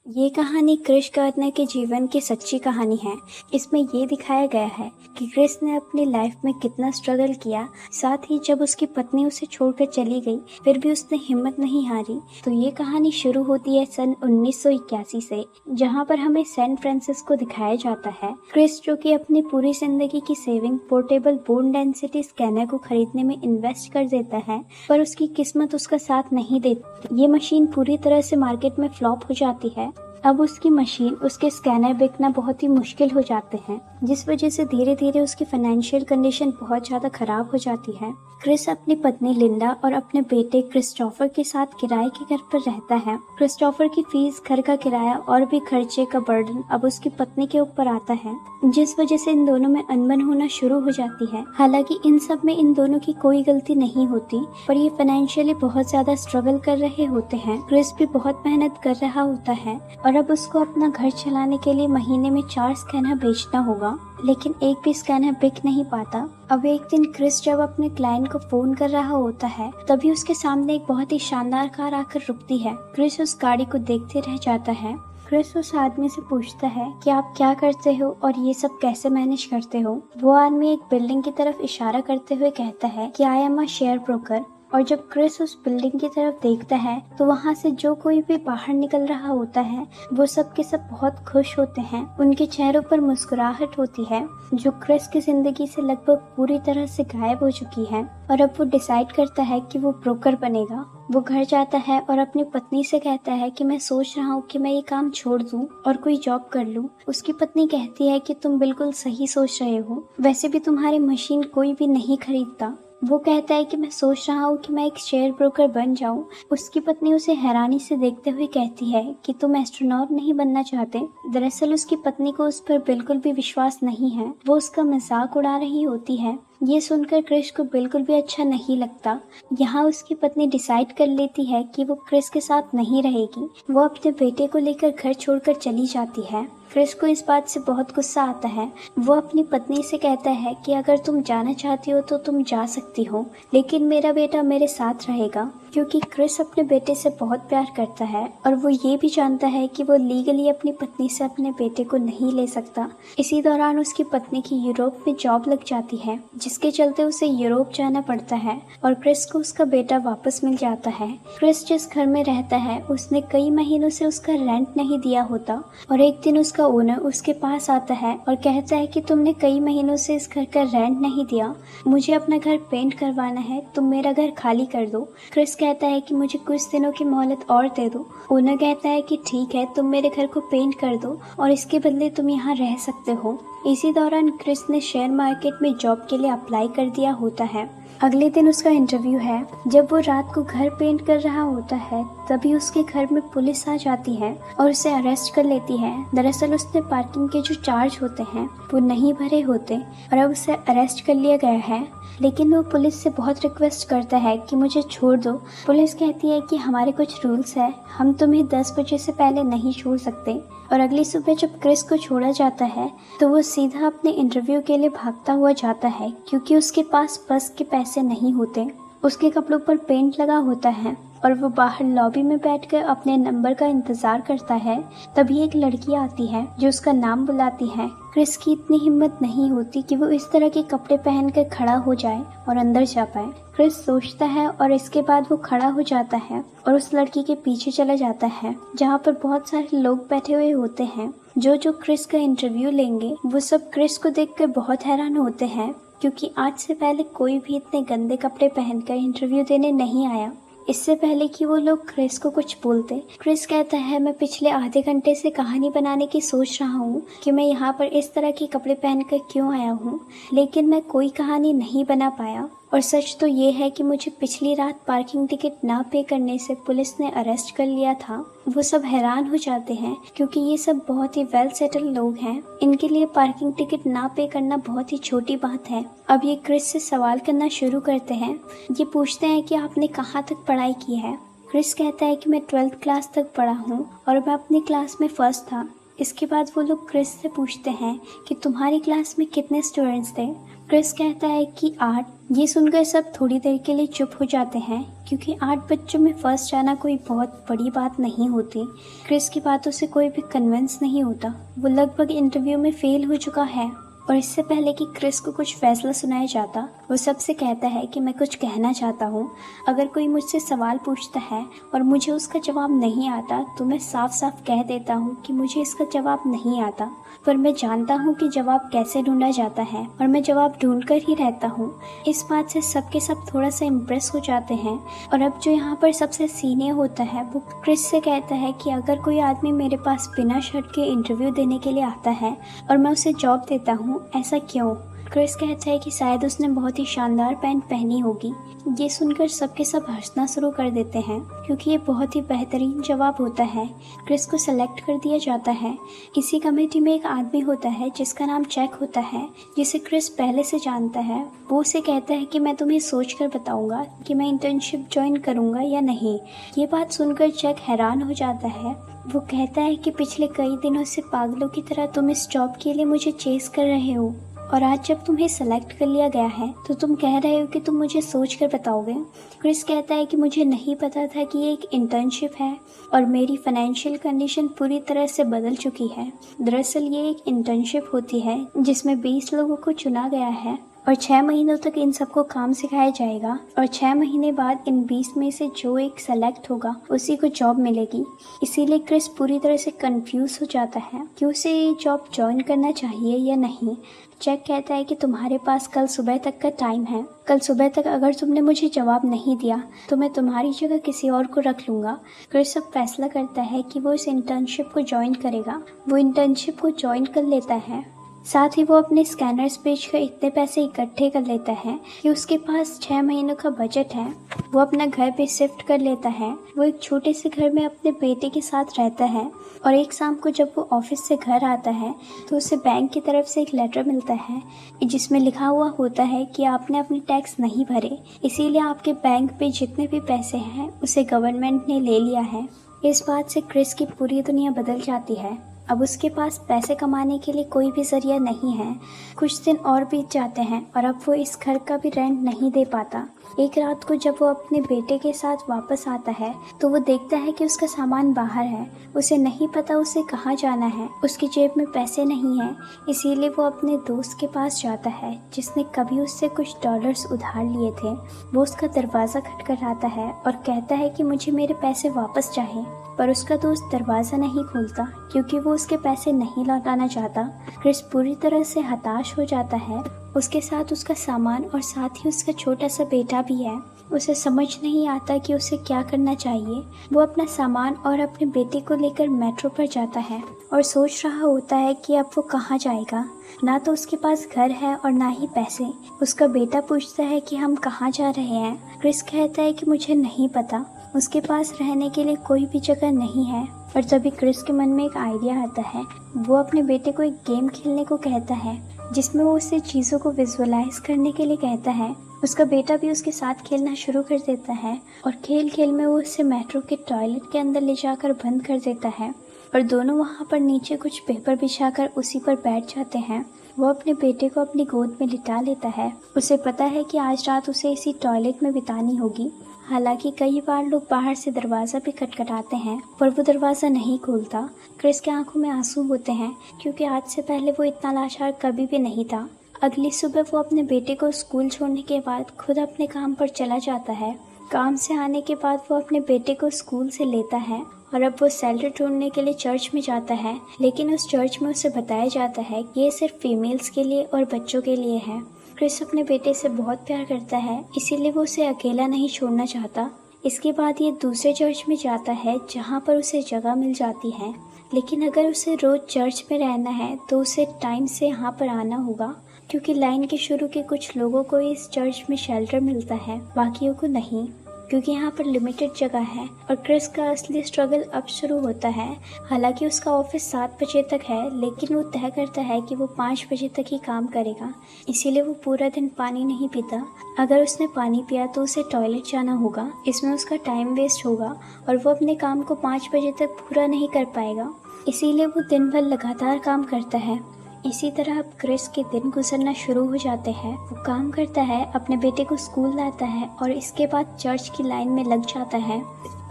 ये कहानी क्रिश गार्डनर के जीवन की सच्ची कहानी है। इसमें ये दिखाया गया है कि क्रिस ने अपनी लाइफ में कितना स्ट्रगल किया। साथ ही जब उसकी पत्नी उसे छोड़कर चली गई, फिर भी उसने हिम्मत नहीं हारी। तो ये कहानी शुरू होती है सन 1981 से, जहाँ पर हमें सैन फ्रांसिस्को दिखाया जाता है। क्रिस, जो कि अपनी पूरी जिंदगी की saving portable bone density scanner को खरीदने में इन्वेस्ट कर देता है, पर उसकी किस्मत उसका साथ नहीं देती। ये मशीन पूरी तरह से मार्केट में फ्लॉप हो जाती है। अब उसकी मशीन, उसके स्कैनर बिकना बहुत ही मुश्किल हो जाते हैं, जिस वजह से धीरे धीरे उसकी फाइनेंशियल कंडीशन बहुत ज़्यादा खराब हो जाती है। क्रिस अपनी पत्नी लिंडा और अपने बेटे क्रिस्टोफर के साथ किराए के घर पर रहता है। क्रिस्टोफर की फीस, घर का किराया और भी खर्चे का बर्डन अब उसकी पत्नी के ऊपर आता है, जिस वजह से इन दोनों में अनबन होना शुरू हो जाती है। हालांकि इन सब में इन दोनों की कोई गलती नहीं होती, पर ये फाइनेंशियली बहुत ज्यादा स्ट्रगल कर रहे होते हैं। क्रिस भी बहुत मेहनत कर रहा होता है और अब उसको अपना घर चलाने के लिए महीने में 4 स्कैनर बेचना होगा, लेकिन एक भी स्कैनर बिक नहीं पाता। अब एक दिन क्रिस जब अपने क्लाइंट को फोन कर रहा होता है, तभी उसके सामने एक बहुत ही शानदार कार आकर रुकती है। क्रिस उस गाड़ी को देखते रह जाता है। क्रिस उस आदमी से पूछता है कि आप क्या करते हो और ये सब कैसे मैनेज करते हो। वो आदमी एक बिल्डिंग की तरफ इशारा करते हुए कहता है कि I am a share broker. और जब क्रिस उस बिल्डिंग की तरफ देखता है, तो वहाँ से जो कोई भी बाहर निकल रहा होता है, वो सब के सब बहुत खुश होते हैं। उनके चेहरों पर मुस्कुराहट होती है, जो क्रिस की जिंदगी से लगभग पूरी तरह से गायब हो चुकी है। और अब वो डिसाइड करता है कि वो ब्रोकर बनेगा। वो घर जाता है और अपनी पत्नी से कहता है कि मैं सोच रहा हूँ कि मैं ये काम छोड़ दूँ और कोई जॉब कर लूँ। उसकी पत्नी कहती है कि तुम बिल्कुल सही सोच रहे हो, वैसे भी तुम्हारी मशीन कोई भी नहीं खरीदता। वो कहता है कि मैं सोच रहा हूँ कि मैं एक शेयर ब्रोकर बन जाऊँ। उसकी पत्नी उसे हैरानी से देखते हुए कहती है कि तुम एस्ट्रोनॉट नहीं बनना चाहते। दरअसल उसकी पत्नी को उस पर बिल्कुल भी विश्वास नहीं है, वो उसका मजाक उड़ा रही होती है। ये सुनकर क्रिस को बिल्कुल भी अच्छा नहीं लगता। यहाँ उसकी पत्नी डिसाइड कर लेती है कि वो क्रिस के साथ नहीं रहेगी। वो अपने बेटे को लेकर घर छोड़कर चली जाती है। क्रिस को इस बात से बहुत गुस्सा आता है। वो अपनी पत्नी से कहता है कि अगर तुम जाना चाहती हो तो तुम जा सकती हो, लेकिन मेरा बेटा मेरे साथ रहेगा, क्योंकि क्रिस अपने बेटे से बहुत प्यार करता है और वो ये भी जानता है कि वो लीगली अपनी पत्नी से अपने बेटे को नहीं ले सकता। इसी दौरान उसकी पत्नी की यूरोप में जॉब लग जाती है, जिसके चलते उसे यूरोप जाना पड़ता है और क्रिस को उसका बेटा वापस मिल जाता है। क्रिस जिस घर में रहता है, उसने कई महीनों से उसका रेंट नहीं दिया होता और एक दिन उसका ओनर उसके पास आता है और कहता है कि तुमने कई महीनों से इस घर का रेंट नहीं दिया, मुझे अपना घर पेंट करवाना है, तुम मेरा घर खाली कर दो। क्रिस कहता है कि मुझे कुछ दिनों की मोहलत और दे दो। ओनर कहता है कि ठीक है, तुम मेरे घर को पेंट कर दो और इसके बदले तुम यहाँ रह सकते हो। इसी दौरान क्रिस ने शेयर मार्केट में जॉब के लिए अप्लाई कर दिया होता है। अगले दिन उसका इंटरव्यू है। जब वो रात को घर पेंट कर रहा होता है, तभी उसके घर में पुलिस आ जाती है और उसे अरेस्ट कर लेती है। दरअसल उसने पार्किंग के जो चार्ज होते हैं वो नहीं भरे होते और अब उसे अरेस्ट कर लिया गया है। लेकिन वो पुलिस से बहुत रिक्वेस्ट करता है कि मुझे छोड़ दो। पुलिस कहती है कि हमारे कुछ रूल्स है, हम तुम्हें 10 बजे से पहले नहीं छोड़ सकते। और अगली सुबह जब क्रिस को छोड़ा जाता है, तो वो सीधा अपने इंटरव्यू के लिए भागता हुआ जाता है, क्योंकि उसके पास बस के पैसे नहीं होते। उसके कपड़ों पर पेंट लगा होता है और वो बाहर लॉबी में बैठकर अपने नंबर का इंतजार करता है। तभी एक लड़की आती है जो उसका नाम बुलाती है। क्रिस की इतनी हिम्मत नहीं होती कि वो इस तरह के कपड़े पहनकर खड़ा हो जाए और अंदर जा पाए। क्रिस सोचता है और इसके बाद वो खड़ा हो जाता है और उस लड़की के पीछे चला जाता है, जहाँ पर बहुत सारे लोग बैठे हुए होते हैं जो क्रिस का इंटरव्यू लेंगे। वो सब क्रिस को देखकर बहुत हैरान होते हैं, क्योंकि आज से पहले कोई भी इतने गंदे कपड़े पहनकर इंटरव्यू देने नहीं आया। इससे पहले कि वो लोग क्रिस को कुछ बोलते, क्रिस कहता है मैं पिछले आधे घंटे से कहानी बनाने की सोच रहा हूँ कि मैं यहाँ पर इस तरह के कपड़े पहनकर क्यों आया हूँ, लेकिन मैं कोई कहानी नहीं बना पाया। और सच तो ये है कि मुझे पिछली रात पार्किंग टिकट ना पे करने से पुलिस ने अरेस्ट कर लिया था। वो सब हैरान हो जाते हैं, क्योंकि ये सब बहुत ही वेल सेटल लोग हैं। इनके लिए पार्किंग टिकट ना पे करना बहुत ही छोटी बात है। अब ये क्रिस से सवाल करना शुरू करते हैं। ये पूछते हैं कि आपने कहाँ तक पढ़ाई की है। क्रिस कहता है कि मैं 12th क्लास तक पढ़ा हूँ और मैं अपनी क्लास में फर्स्ट था। इसके बाद वो लोग क्रिस से पूछते हैं कि तुम्हारी क्लास में कितने स्टूडेंट्स थे। क्रिस कहता है कि 8। ये सुनकर सब थोड़ी देर के लिए चुप हो जाते हैं क्योंकि 8 बच्चों में फर्स्ट आना कोई बहुत बड़ी बात नहीं होती। क्रिस की बातों से कोई भी कन्विंस नहीं होता। वो लगभग इंटरव्यू में फेल हो चुका है और इससे पहले कि क्रिस को कुछ फैसला सुनाया जाता, वो सबसे कहता है कि मैं कुछ कहना चाहता हूँ। अगर कोई मुझसे सवाल पूछता है और मुझे उसका जवाब नहीं आता तो मैं साफ साफ कह देता हूँ कि मुझे इसका जवाब नहीं आता, पर मैं जानता हूँ कि जवाब कैसे ढूंढा जाता है और मैं जवाब ढूंढ कर ही रहता हूँ। इस बात से सबके सब थोड़ा सा इम्प्रेस हो जाते हैं। और अब जो यहाँ पर सबसे सीनियर होता है वो क्रिस से कहता है कि अगर कोई आदमी मेरे पास बिना शर्ट के इंटरव्यू देने के लिए आता है और मैं उसे जॉब देता हूँ, ऐसा क्यों? क्रिस कहता है कि शायद उसने बहुत ही शानदार पैंट पहनी होगी। ये सुनकर सबके सब हंसना शुरू कर देते हैं क्योंकि ये बहुत ही बेहतरीन जवाब होता है। क्रिस को सेलेक्ट कर दिया जाता है। इसी कमेटी में एक आदमी होता है जिसका नाम चैक होता है, जिसे क्रिस पहले से जानता है। वो उसे कहता है कि मैं तुम्हें सोच कर बताऊंगा कि मैं इंटर्नशिप ज्वाइन करूंगा या नहीं। ये बात सुनकर चैक हैरान हो जाता है। वो कहता है कि पिछले कई दिनों से पागलों की तरह तुम इस जॉब के लिए मुझे चेस कर रहे हो और आज जब तुम्हें सेलेक्ट कर लिया गया है तो तुम कह रहे हो कि तुम मुझे सोच कर बताओगे। क्रिस कहता है कि मुझे नहीं पता था कि ये एक इंटर्नशिप है और मेरी फाइनेंशियल कंडीशन पूरी तरह से बदल चुकी है। दरअसल ये एक इंटर्नशिप होती है जिसमें 20 लोगों को चुना गया है और 6 महीनों तक इन सबको काम सिखाया जाएगा और 6 महीने बाद इन 20 में से जो एक सेलेक्ट होगा उसी को जॉब मिलेगी। इसीलिए क्रिस पूरी तरह से कंफ्यूज हो जाता है कि उसे ये जॉब ज्वाइन करना चाहिए या नहीं। चैक कहता है कि तुम्हारे पास कल सुबह तक का टाइम है। कल सुबह तक अगर तुमने मुझे जवाब नहीं दिया तो मैं तुम्हारी जगह किसी और को रख लूँगा। क्रिस अब फैसला करता है कि वो इस इंटर्नशिप को ज्वाइन करेगा। वो इंटर्नशिप को ज्वाइन कर लेता है। साथ ही वो अपने स्कैनर्स बेचकर इतने पैसे इकट्ठे कर लेता है कि उसके पास 6 महीनों का बजट है। वो अपना घर पे शिफ्ट कर लेता है। वो एक छोटे से घर में अपने बेटे के साथ रहता है और एक शाम को जब वो ऑफिस से घर आता है तो उसे बैंक की तरफ से एक लेटर मिलता है जिसमें लिखा हुआ होता है कि आपने अपने टैक्स नहीं भरे, इसीलिए आपके बैंक पे जितने भी पैसे हैं उसे गवर्नमेंट ने ले लिया है। इस बात से क्रिस की पूरी दुनिया बदल जाती है। अब उसके पास पैसे कमाने के लिए कोई भी जरिया नहीं है। कुछ दिन और बीत जाते हैं और अब वो इस घर का भी रेंट नहीं दे पाता। एक रात को जब वो अपने बेटे के साथ वापस आता है तो वो देखता है कि उसका सामान बाहर है। उसे नहीं पता उसे कहाँ जाना है। उसकी जेब में पैसे नहीं है, इसीलिए वो अपने दोस्त के पास जाता है जिसने कभी उससे कुछ डॉलर्स उधार लिए थे। वो उसका दरवाज़ा खटखटाता है और कहता है कि मुझे मेरे पैसे वापस चाहिए, पर उसका दोस्त दरवाज़ा नहीं खोलता क्योंकि वो उसके पैसे नहीं लौटाना चाहता। क्रिस पूरी तरह से हताश हो जाता है। उसके साथ उसका सामान और साथ ही उसका छोटा सा बेटा भी है। उसे समझ नहीं आता कि उसे क्या करना चाहिए। वो अपना सामान और अपने बेटे को लेकर मेट्रो पर जाता है और सोच रहा होता है कि अब वो कहाँ जाएगा। ना तो उसके पास घर है और ना ही पैसे। उसका बेटा पूछता है कि हम कहाँ जा रहे हैं। क्रिस कहता है कि मुझे नहीं पता। उसके पास रहने के लिए कोई भी जगह नहीं है। और तभी क्रिस के मन में एक आइडिया आता है। वो अपने बेटे को एक गेम खेलने को कहता है जिसमें वो उसे चीज़ों को विजुअलाइज करने के लिए कहता है। उसका बेटा भी उसके साथ खेलना शुरू कर देता है और खेल खेल में वो उसे मेट्रो के टॉयलेट के अंदर ले जाकर बंद कर देता है और दोनों वहाँ पर नीचे कुछ पेपर बिछाकर उसी पर बैठ जाते हैं। वो अपने बेटे को अपनी गोद में लिटा लेता है। उसे पता है कि आज रात उसे इसी टॉयलेट में बितानी होगी। हालांकि कई बार लोग बाहर से दरवाज़ा भी खटखटाते हैं पर वो दरवाज़ा नहीं खोलता। क्रिस के आंखों में आंसू होते हैं क्योंकि आज से पहले वो इतना लाचार कभी भी नहीं था। अगली सुबह वो अपने बेटे को स्कूल छोड़ने के बाद खुद अपने काम पर चला जाता है। काम से आने के बाद वो अपने बेटे को स्कूल से लेता है और अब वो सैलरी ढूंढने के लिए चर्च में जाता है, लेकिन उस चर्च में उसे बताया जाता है कि ये सिर्फ फीमेल्स के लिए और बच्चों के लिए है। क्रिस अपने बेटे से बहुत प्यार करता है, इसीलिए वो उसे अकेला नहीं छोड़ना चाहता। इसके बाद ये दूसरे चर्च में जाता है जहाँ पर उसे जगह मिल जाती है, लेकिन अगर उसे रोज चर्च में रहना है तो उसे टाइम से यहाँ पर आना होगा क्योंकि लाइन के शुरू के कुछ लोगों को इस चर्च में शेल्टर मिलता है, बाकियों को नहीं, क्योंकि यहाँ पर लिमिटेड जगह है। और क्रिस का असली स्ट्रगल अब शुरू होता है। हालांकि उसका ऑफिस 7 बजे तक है, लेकिन वो तय करता है कि वो 5 बजे तक ही काम करेगा, इसीलिए वो पूरा दिन पानी नहीं पीता। अगर उसने पानी पिया तो उसे टॉयलेट जाना होगा, इसमें उसका टाइम वेस्ट होगा और वो अपने काम को 5 बजे तक पूरा नहीं कर पाएगा। इसीलिए वो दिन भर लगातार काम करता है। इसी तरह अब क्रिस के दिन गुजरना शुरू हो जाते हैं। वो काम करता है, अपने बेटे को स्कूल लाता है और इसके बाद चर्च की लाइन में लग जाता है।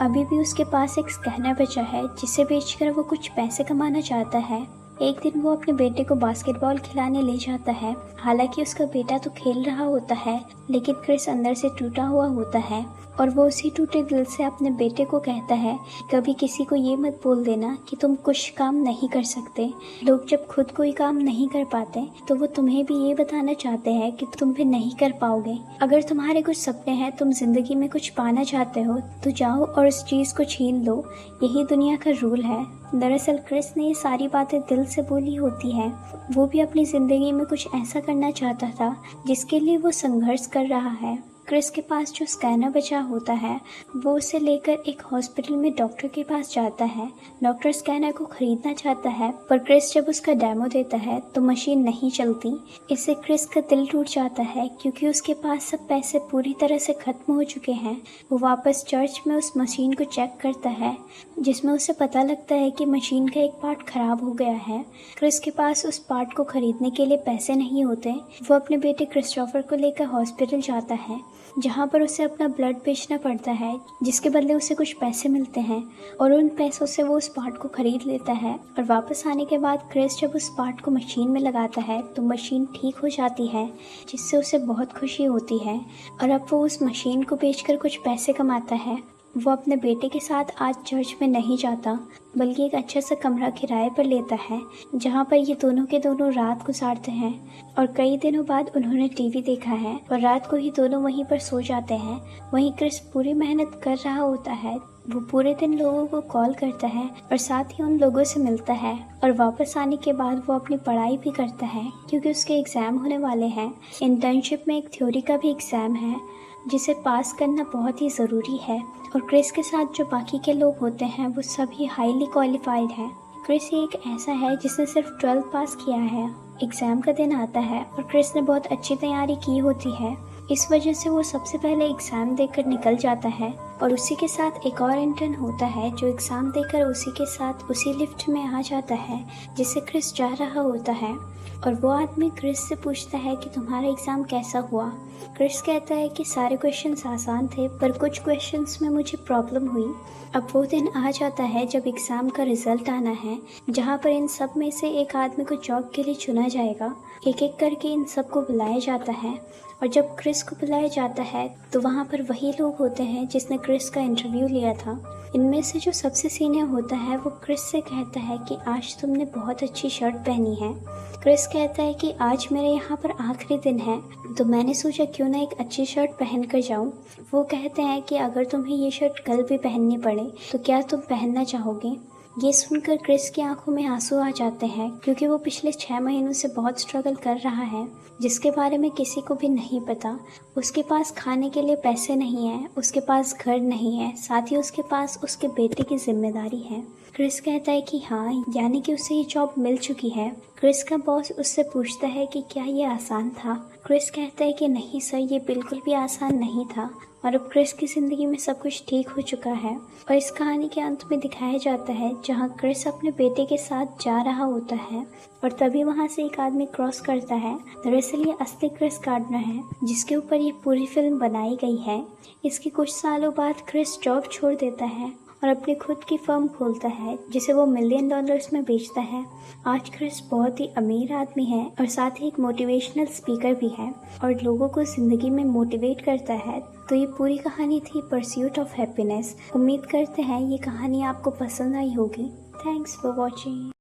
अभी भी उसके पास एक स्कैनर बचा है जिसे बेचकर वो कुछ पैसे कमाना चाहता है। एक दिन वो अपने बेटे को बास्केटबॉल खिलाने ले जाता है। हालांकि उसका बेटा तो खेल रहा होता है, लेकिन क्रिस अंदर से टूटा हुआ होता है और वो उसी टूटे दिल से अपने बेटे को कहता है, कभी किसी को ये मत बोल देना कि तुम कुछ काम नहीं कर सकते। लोग जब खुद कोई काम नहीं कर पाते तो वो तुम्हें भी ये बताना चाहते हैं कि तुम भी नहीं कर पाओगे। अगर तुम्हारे कुछ सपने हैं, तुम जिंदगी में कुछ पाना चाहते हो, तो जाओ और उस चीज को छीन लो। यही दुनिया का रूल है। दरअसल क्रिस ने ये सारी बातें दिल से बोली होती है। वो भी अपनी जिंदगी में कुछ ऐसा करना चाहता था जिसके लिए वो संघर्ष कर रहा है। क्रिस के पास जो स्कैनर बचा होता है वो उसे लेकर एक हॉस्पिटल में डॉक्टर के पास जाता है। डॉक्टर स्कैनर को खरीदना चाहता है, पर क्रिस जब उसका डेमो देता है तो मशीन नहीं चलती। इससे क्रिस का दिल टूट जाता है क्योंकि उसके पास सब पैसे पूरी तरह से खत्म हो चुके हैं। वो वापस चर्च में उस मशीन को चेक करता है, जिसमें उसे पता लगता है कि मशीन का एक पार्ट खराब हो गया है। क्रिस के पास उस पार्ट को खरीदने के लिए पैसे नहीं होते। वो अपने बेटे क्रिस्टोफर को लेकर हॉस्पिटल जाता है, जहाँ पर उसे अपना ब्लड बेचना पड़ता है, जिसके बदले उसे कुछ पैसे मिलते हैं और उन पैसों से वो उस पार्ट को खरीद लेता है। और वापस आने के बाद क्रिस जब उस पार्ट को मशीन में लगाता है तो मशीन ठीक हो जाती है, जिससे उसे बहुत खुशी होती है और अब वो उस मशीन को बेचकर कुछ पैसे कमाता है। वो अपने बेटे के साथ आज चर्च में नहीं जाता, बल्कि एक अच्छा सा कमरा किराए पर लेता है, जहाँ पर ये दोनों के दोनों रात गुजारते हैं। और कई दिनों बाद उन्होंने टीवी देखा है और रात को ही दोनों वहीं पर सो जाते हैं। वहीं क्रिस पूरी मेहनत कर रहा होता है। वो पूरे दिन लोगों को कॉल करता है और साथ ही उन लोगों से मिलता है। और वापस आने के बाद वो अपनी पढ़ाई भी करता है, क्योंकि उसके एग्ज़ाम होने वाले हैं। इंटर्नशिप में एक थ्योरी का भी एग्ज़ाम है, जिसे पास करना बहुत ही ज़रूरी है। और क्रिस के साथ जो बाकी के लोग होते हैं वो सभी हाईली क्वालिफाइड हैं। क्रिस एक ऐसा है जिसने सिर्फ 12th पास किया है। एग्ज़ाम का दिन आता है और क्रिस ने बहुत अच्छी तैयारी की होती है। इस वजह से वो सबसे पहले एग्ज़ाम देकर निकल जाता है और उसी के साथ एक और इंटर्न होता है जो एग्ज़ाम देकर उसी के साथ उसी लिफ्ट में आ जाता है जिससे क्रिस जा रहा होता है। और वो आदमी क्रिस से पूछता है कि तुम्हारा एग्ज़ाम कैसा हुआ। क्रिस कहता है कि सारे क्वेश्चंस आसान थे, पर कुछ क्वेश्चंस में मुझे प्रॉब्लम हुई। अब वो दिन आ जाता है जब एग्ज़ाम का रिज़ल्ट आना है, जहाँ पर इन सब में से एक आदमी को जॉब के लिए चुना जाएगा। एक एक करके इन सबको बुलाया जाता है और जब क्रिस को बुलाया जाता है तो वहाँ पर वही लोग होते हैं जिसने क्रिस का इंटरव्यू लिया था। इनमें से जो सबसे सीनियर होता है वो क्रिस से कहता है कि आज तुमने बहुत अच्छी शर्ट पहनी है। क्रिस कहता है कि आज मेरे यहाँ पर आखिरी दिन है, तो मैंने सोचा क्यों ना एक अच्छी शर्ट पहन कर जाऊँ। वो कहते हैं कि अगर तुम्हें ये शर्ट कल भी पहननी पड़े तो क्या तुम पहनना चाहोगे। ये सुनकर क्रिस की आंखों में आंसू आ जाते हैं, क्योंकि वो पिछले 6 महीनों से बहुत स्ट्रगल कर रहा है, जिसके बारे में किसी को भी नहीं पता। उसके पास खाने के लिए पैसे नहीं है, उसके पास घर नहीं है, साथ ही उसके पास उसके बेटे की जिम्मेदारी है। क्रिस कहता है कि हाँ, यानी कि उसे ये जॉब मिल चुकी है। क्रिस का बॉस उससे पूछता है कि क्या ये आसान था। क्रिस कहता है कि नहीं सर, ये बिल्कुल भी आसान नहीं था। और अब क्रिस की ज़िंदगी में सब कुछ ठीक हो चुका है। और इस कहानी के अंत में दिखाया जाता है जहाँ क्रिस अपने बेटे के साथ जा रहा होता है और तभी वहाँ से एक आदमी क्रॉस करता है। दरअसल ये असली क्रिस गार्डनर है जिसके ऊपर ये पूरी फिल्म बनाई गई है। इसके कुछ सालों बाद क्रिस जॉब छोड़ देता है और अपनी खुद की फर्म खोलता है, जिसे वो $1 मिलियन में बेचता है। आज क्रिस बहुत ही अमीर आदमी है और साथ ही एक मोटिवेशनल स्पीकर भी है और लोगों को ज़िंदगी में मोटिवेट करता है। तो ये पूरी कहानी थी परस्यूट ऑफ हैप्पीनेस। उम्मीद करते हैं ये कहानी आपको पसंद आई होगी। Thanks for watching.